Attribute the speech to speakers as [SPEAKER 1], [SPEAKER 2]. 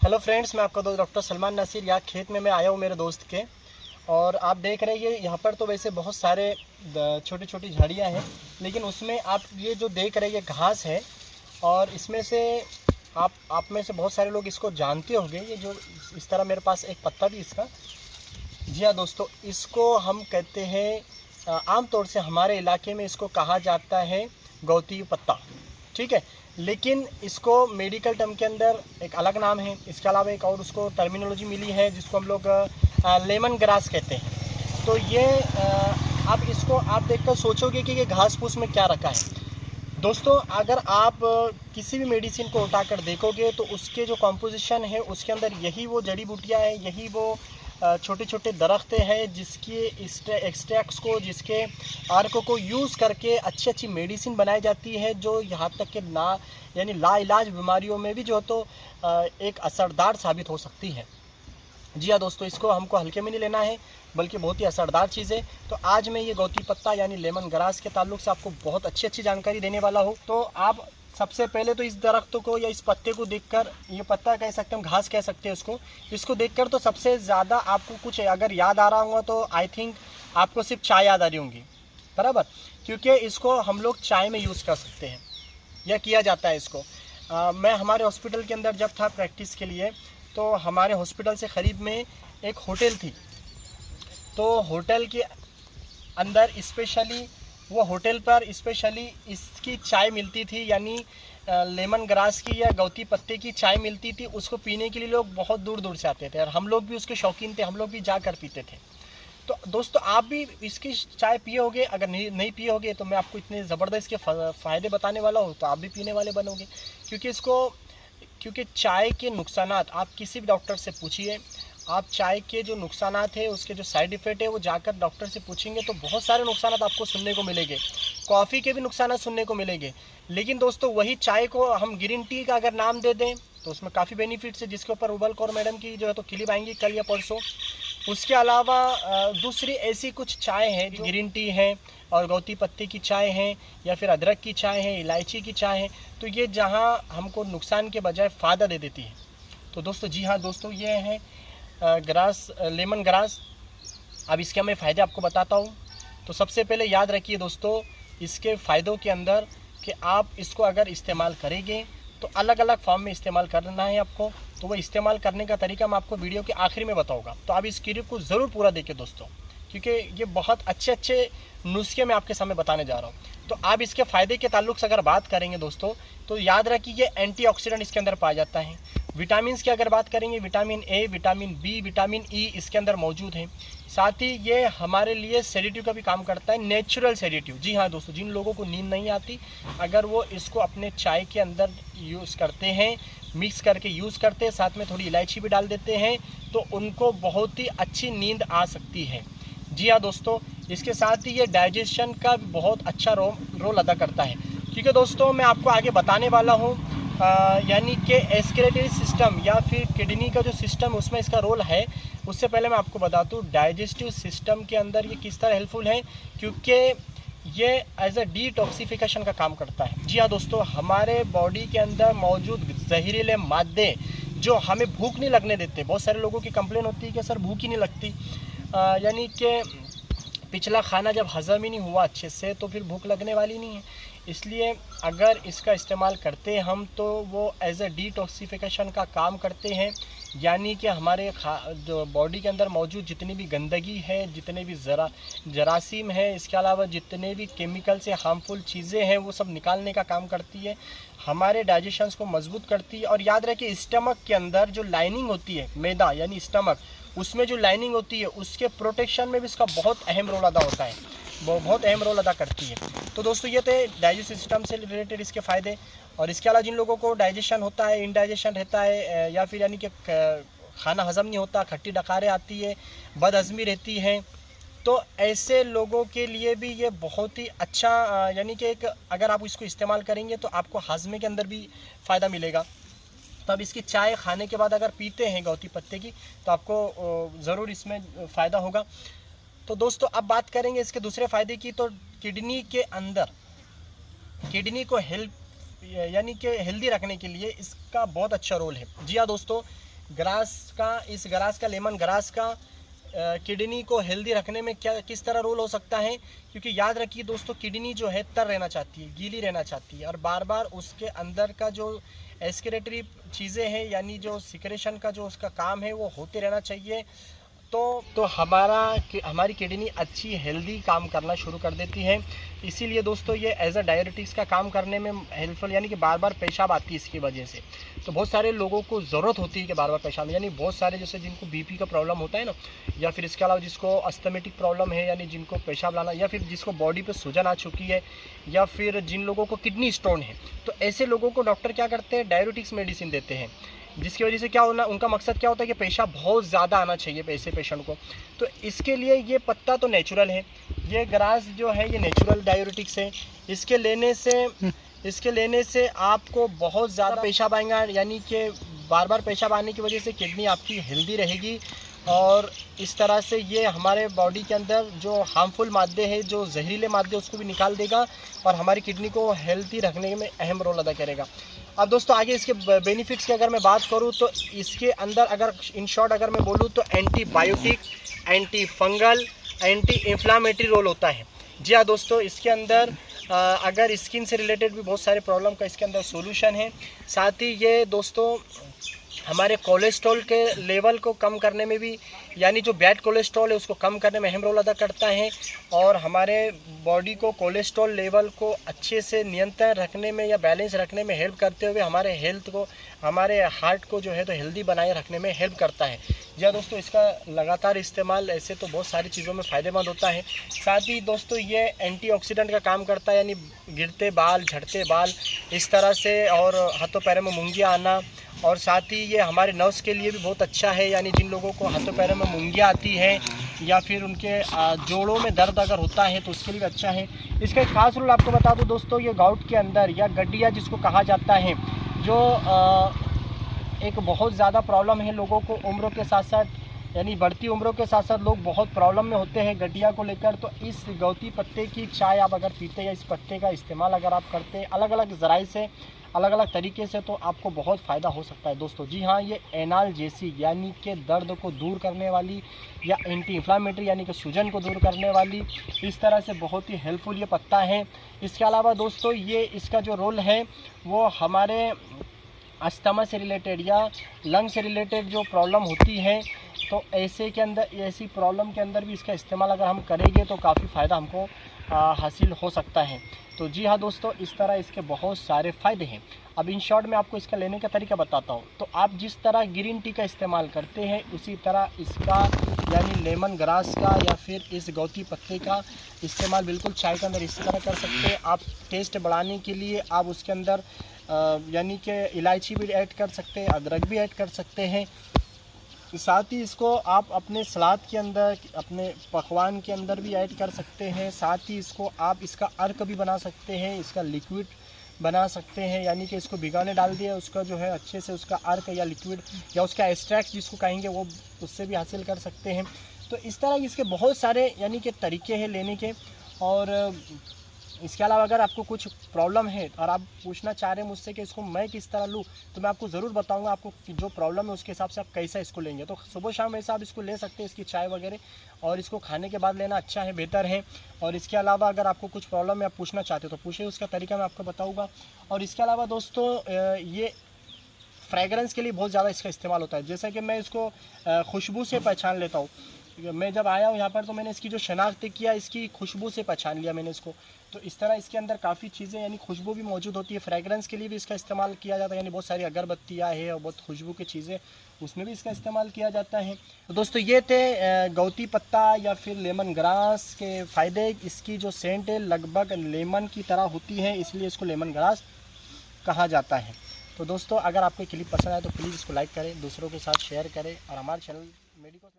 [SPEAKER 1] Hello friends, मैं आपका दोस्त डॉक्टर सलमान नासिर। यहाँ खेत में मैं आया हूँ मेरे दोस्त के, और आप देख रहे हैं यहाँ पर तो वैसे बहुत सारे छोटी छोटी झाड़ियाँ हैं, लेकिन उसमें आप ये जो देख रहे हैं ये घास है। और इसमें से आप में से बहुत सारे लोग इसको जानते होंगे। ये जो इस तरह मेरे पास एक पत्ता भी इसका। जी हाँ दोस्तों, इसको हम कहते हैं आम तौर से हमारे इलाके में इसको कहा जाता है गौती पत्ता, ठीक है। लेकिन इसको मेडिकल टर्म के अंदर एक अलग नाम है। इसके अलावा एक और उसको टर्मिनोलॉजी मिली है जिसको हम लोग लेमन ग्रास कहते हैं। तो ये अब इसको आप देखकर सोचोगे कि ये घास फूस में क्या रखा है। दोस्तों, अगर आप किसी भी मेडिसिन को उठाकर देखोगे तो उसके जो कॉम्पोजिशन है उसके अंदर यही वो जड़ी बूटियाँ हैं, यही वो छोटे छोटे दरख्त हैं जिसके एक्सट्रैक्ट्स को, जिसके अर्क को यूज़ करके अच्छी अच्छी मेडिसिन बनाई जाती है, जो यहाँ तक कि यानी लाइलाज बीमारियों में भी जो तो एक असरदार साबित हो सकती है। जी हाँ दोस्तों, इसको हमको हल्के में नहीं लेना है, बल्कि बहुत ही असरदार चीज़ है। तो आज मैं ये गौती पत्ता यानी लेमन ग्रास के ताल्लुक से आपको बहुत अच्छी जानकारी देने वाला हूँ। तो आप सबसे पहले तो इस दरख्त को या इस पत्ते को देखकर, ये पत्ता कह सकते हैं, घास कह सकते हैं इसको देखकर तो सबसे ज़्यादा आपको कुछ अगर याद आ रहा होगा तो आई थिंक आपको सिर्फ चाय याद आ रही होंगी, बराबर। क्योंकि इसको हम लोग चाय में यूज़ कर सकते हैं या किया जाता है इसको। मैं हमारे हॉस्पिटल के अंदर जब था प्रैक्टिस के लिए, तो हमारे हॉस्पिटल से करीब में एक होटल थी। तो होटल के अंदर स्पेशली वो होटल पर स्पेशली इसकी चाय मिलती थी, यानी लेमन ग्रास की या गौती पत्ते की चाय मिलती थी। उसको पीने के लिए लोग बहुत दूर दूर से आते थे और हम लोग भी उसके शौकीन थे, हम लोग भी जाकर पीते थे। तो दोस्तों, आप भी इसकी चाय पिए होगे। अगर नहीं पिए होगे तो मैं आपको इतने ज़बरदस्त के फ़ायदे बताने वाला हूँ, तो आप भी पीने वाले बनोगे। क्योंकि चाय के नुकसानात आप किसी भी डॉक्टर से पूछिए। आप चाय के जो नुकसानात है, उसके जो साइड इफ़ेक्ट है, वो जाकर डॉक्टर से पूछेंगे तो बहुत सारे नुकसानात आपको सुनने को मिलेंगे। कॉफ़ी के भी नुकसानात सुनने को मिलेंगे। लेकिन दोस्तों, वही चाय को हम ग्रीन टी का अगर नाम दे दें तो उसमें काफ़ी बेनिफिट्स है, जिसके ऊपर उबल कौर मैडम की जो है तो क्लिप आएंगी कल या परसों। उसके अलावा दूसरी ऐसी कुछ चाय है जो ग्रीन टी है, और गौती पत्ते की चाय है, या फिर अदरक की चाय है, इलायची की चाय है। तो ये जहाँ हमको नुकसान के बजाय फ़ायदा दे देती है। तो दोस्तों, जी हाँ दोस्तों, ये है लेमन ग्रास। अब इसके मैं फ़ायदे आपको बताता हूँ। तो सबसे पहले याद रखिए दोस्तों, इसके फ़ायदों के अंदर कि आप इसको अगर इस्तेमाल करेंगे तो अलग अलग फॉर्म में इस्तेमाल करना है आपको। तो वो इस्तेमाल करने का तरीका मैं आपको वीडियो के आखिर में बताऊंगा। तो आप इस क्लिप को ज़रूर पूरा देखिए दोस्तों, क्योंकि ये बहुत अच्छे नुस्खे मैं आपके सामने बताने जा रहा हूँ। तो आप इसके फ़ायदे के ताल्लुक से अगर बात करेंगे दोस्तों, तो याद रखिए ये एंटीऑक्सीडेंट इसके अंदर पाया जाता है। विटामिन की अगर बात करेंगे, vitamin A, vitamin B, vitamin E इसके अंदर मौजूद है। साथ ही ये हमारे लिए सेडेटिव का भी काम करता है, नेचुरल सेडेटिव। जी हाँ दोस्तों, जिन लोगों को नींद नहीं आती, अगर वो इसको अपने चाय के अंदर यूज़ करते हैं, मिक्स करके यूज़ करते हैं, साथ में थोड़ी इलायची भी डाल देते हैं, तो उनको बहुत ही अच्छी नींद आ सकती है। जी हाँ दोस्तों, इसके साथ ही ये डाइजेशन का बहुत अच्छा रोल अदा करता है। क्योंकि दोस्तों, मैं आपको आगे बताने वाला हूँ, यानी कि एक्सक्रीटरी सिस्टम या फिर किडनी का जो सिस्टम, उसमें इसका रोल है। उससे पहले मैं आपको बता दूँ डाइजेस्टिव सिस्टम के अंदर ये किस तरह हेल्पफुल है, क्योंकि ये एज ए डिटॉक्सिफिकेशन का काम करता है। जी हाँ दोस्तों, हमारे बॉडी के अंदर मौजूद जहरीले मादे जो हमें भूख नहीं लगने देते। बहुत सारे लोगों की कंप्लेन होती है कि सर भूख ही नहीं लगती, यानी कि पिछला खाना जब हज़म ही नहीं हुआ अच्छे से तो फिर भूख लगने वाली नहीं है। इसलिए अगर इसका इस्तेमाल करते हैं हम, तो वो एज ए डिटॉक्सिफिकेशन का काम करते हैं। यानी कि हमारे जो बॉडी के अंदर मौजूद जितनी भी गंदगी है, जितने भी जरासीम है, इसके अलावा जितने भी केमिकल से हार्मफुल चीज़ें हैं, वो सब निकालने का काम करती है। हमारे डाइजेशंस को मजबूत करती है। और याद रखिए, स्टमक के अंदर जो लाइनिंग होती है, मैदा यानी स्टमक, उसमें जो लाइनिंग होती है उसके प्रोटेक्शन में भी इसका बहुत अहम रोल अदा होता है, वो बहुत अहम रोल अदा करती है। तो दोस्तों, ये थे डाइजेस्टिव सिस्टम से रिलेटेड इसके फ़ायदे। और इसके अलावा जिन लोगों को डाइजेशन होता है, इनडाइजेशन रहता है, या फिर यानी कि खाना हज़म नहीं होता, खट्टी डकारें आती है, बदहज़मी रहती है, तो ऐसे लोगों के लिए भी ये बहुत ही अच्छा, यानी कि एक अगर आप इसको इस्तेमाल करेंगे तो आपको हाजमे के अंदर भी फ़ायदा मिलेगा। तो अब इसकी चाय खाने के बाद अगर पीते हैं गौती पत्ते की, तो आपको ज़रूर इसमें फ़ायदा होगा। तो दोस्तों, अब बात करेंगे इसके दूसरे फ़ायदे की। तो किडनी के अंदर, किडनी को यानी कि हेल्दी रखने के लिए इसका बहुत अच्छा रोल है। जी हाँ दोस्तों, ग्रास का, इस ग्रास का, लेमन ग्रास का किडनी को हेल्दी रखने में क्या किस तरह रोल हो सकता है। क्योंकि याद रखिए दोस्तों, किडनी जो है तर रहना चाहती है, गीली रहना चाहती है, और बार बार उसके अंदर का जो एक्सक्रीटरी चीज़ें हैं, यानी जो सिक्रेशन का जो उसका काम है, वो होते रहना चाहिए। तो हमारी किडनी अच्छी हेल्दी काम करना शुरू कर देती है। इसीलिए दोस्तों ये एज अ डायबिटीज़ का काम करने में हेल्पफुल, यानी कि बार बार पेशाब आती है इसकी वजह से। तो बहुत सारे लोगों को ज़रूरत होती है कि बार बार पेशाब, यानी बहुत सारे जैसे जिनको बीपी का प्रॉब्लम होता है ना, या फिर इसके अलावा जिसको अस्थमेटिक प्रॉब्लम है, यानी जिनको पेशाब लाना, या फिर जिसको बॉडी पे सूजन आ चुकी है, या फिर जिन लोगों को किडनी स्टोन है, तो ऐसे लोगों को डॉक्टर क्या करते हैं, डायबिटिक्स मेडिसिन देते हैं, जिसकी वजह से क्या होना, उनका मकसद क्या होता है कि पेशाब बहुत ज़्यादा आना चाहिए ऐसे पेशेंट को। तो इसके लिए ये पत्ता तो नेचुरल है, ये ग्रास जो है ये नेचुरल डायबिटिक्स है। इसके लेने से आपको बहुत ज़्यादा पेशाब आएगा, यानी कि बार बार पेशाब आने की वजह से किडनी आपकी हेल्दी रहेगी, और इस तरह से ये हमारे बॉडी के अंदर जो हार्मफुल मादे हैं, जो जहरीले मादे, उसको भी निकाल देगा, और हमारी किडनी को हेल्दी रखने में अहम रोल अदा करेगा। अब दोस्तों आगे इसके बेनिफिट्स की अगर मैं बात करूं, तो इसके अंदर अगर इन शॉर्ट अगर मैं बोलूं, तो antibiotic, anti fungal, anti inflammatory role होता है। जी हाँ दोस्तों, इसके अंदर अगर स्किन से रिलेटेड भी बहुत सारे प्रॉब्लम का इसके अंदर सॉल्यूशन है। साथ ही ये दोस्तों हमारे कोलेस्ट्रॉल के लेवल को कम करने में भी, यानी जो बैड कोलेस्ट्रॉल है उसको कम करने में अहम रोल अदा करता है, और हमारे बॉडी को कोलेस्ट्रॉल लेवल को अच्छे से नियंत्रण रखने में या बैलेंस रखने में हेल्प करते हुए हमारे हेल्थ को, हमारे हार्ट को जो है तो हेल्दी बनाए रखने में हेल्प करता है। जी दोस्तों, इसका लगातार इस्तेमाल ऐसे तो बहुत सारी चीज़ों में फ़ायदेमंद होता है। साथ ही दोस्तों ये एंटीऑक्सीडेंट का काम करता है, यानी गिरते बाल, झड़ते बाल इस तरह से, और हाथों पैरों में मुंगियाँ आना, और साथ ही ये हमारे नर्व्स के लिए भी बहुत अच्छा है, यानी जिन लोगों को हाथों पैरों में मुंगियाँ आती है, या फिर उनके जोड़ों में दर्द अगर होता है तो उसके लिए भी अच्छा है। इसका एक खास रूल आपको बता दूं दोस्तों, ये गाउट के अंदर या गड्डिया जिसको कहा जाता है, जो एक बहुत ज़्यादा प्रॉब्लम है लोगों को उम्र के साथ साथ, यानी बढ़ती उम्रों के साथ साथ लोग बहुत प्रॉब्लम में होते हैं गड्डिया को लेकर। तो इस गौती पत्ते की चाय आप अगर पीते, या इस पत्ते का इस्तेमाल अगर आप करते हैं अलग अलग ज़राए से, अलग अलग तरीके से, तो आपको बहुत फ़ायदा हो सकता है दोस्तों। जी हाँ, ये एनाल्जेसिक यानी कि दर्द को दूर करने वाली, या एंटी इन्फ्लामेटरी यानी कि सूजन को दूर करने वाली, इस तरह से बहुत ही हेल्पफुल ये पत्ता है। इसके अलावा दोस्तों ये इसका जो रोल है वो हमारे अस्थमा से रिलेटेड या लंग से रिलेटेड जो प्रॉब्लम होती है, तो ऐसी प्रॉब्लम के अंदर भी इसका इस्तेमाल अगर हम करेंगे तो काफ़ी फ़ायदा हमको हासिल हो सकता है। तो जी हाँ दोस्तों, इस तरह इसके बहुत सारे फ़ायदे हैं। अब इन शॉर्ट में आपको इसका लेने का तरीका बताता हूँ। तो आप जिस तरह ग्रीन टी का इस्तेमाल करते हैं, उसी तरह इसका यानी लेमन ग्रास का या फिर इस गौती पत्ते का इस्तेमाल बिल्कुल चाय के अंदर इसी तरह कर सकते हैं। आप टेस्ट बढ़ाने के लिए आप उसके अंदर यानी कि इलायची भी ऐड कर सकते हैं, अदरक भी ऐड कर सकते हैं। साथ ही इसको आप अपने सलाद के अंदर, अपने पकवान के अंदर भी ऐड कर सकते हैं। साथ ही इसको आप इसका अर्क भी बना सकते हैं, इसका लिक्विड बना सकते हैं, यानी कि इसको भिगाने डाल दिया, उसका जो है अच्छे से उसका अर्क या लिक्विड या उसका एक्सट्रैक्ट जिसको कहेंगे वो उससे भी हासिल कर सकते हैं। तो इस तरह इसके बहुत सारे यानी कि तरीके हैं लेने के। और इसके अलावा अगर आपको कुछ प्रॉब्लम है और आप पूछना चाह रहे हैं मुझसे कि इसको मैं किस तरह लूँ, तो मैं आपको ज़रूर बताऊंगा आपको जो प्रॉब्लम है उसके हिसाब से आप कैसा इसको लेंगे। तो सुबह शाम ऐसा आप इसको ले सकते हैं, इसकी चाय वगैरह, और इसको खाने के बाद लेना अच्छा है, बेहतर है। और इसके अलावा अगर आपको कुछ प्रॉब्लम है, आप पूछना चाहते हो तो पूछिए, उसका तरीका मैं आपको बताऊँगा। और इसके अलावा दोस्तों ये फ्रेगरेंस के लिए बहुत ज़्यादा इसका इस्तेमाल होता है। जैसे कि मैं इसको खुशबू से पहचान लेता हूँ। मैं जब आया हूँ यहाँ पर तो मैंने इसकी जो शनाख्त किया, इसकी खुशबू से पहचान लिया मैंने इसको। तो इस तरह इसके अंदर काफ़ी चीज़ें यानी खुशबू भी मौजूद होती है। फ्रेगरेंस के लिए भी इसका इस्तेमाल किया जाता है, यानी बहुत सारी अगरबत्तियाँ हैं और बहुत खुशबू की चीज़ें, उसमें भी इसका इस्तेमाल किया जाता है। तो दोस्तों ये थे गौती पत्ता या फिर लेमन ग्रास के फ़ायदे। इसकी जो सेंट है लगभग लेमन की तरह होती है, इसलिए इसको लेमन ग्रास कहा जाता है। तो दोस्तों अगर आपको क्लिप पसंद आए तो प्लीज़ इसको लाइक करें, दूसरों के साथ शेयर करें, और हमारे चैनल मेडिको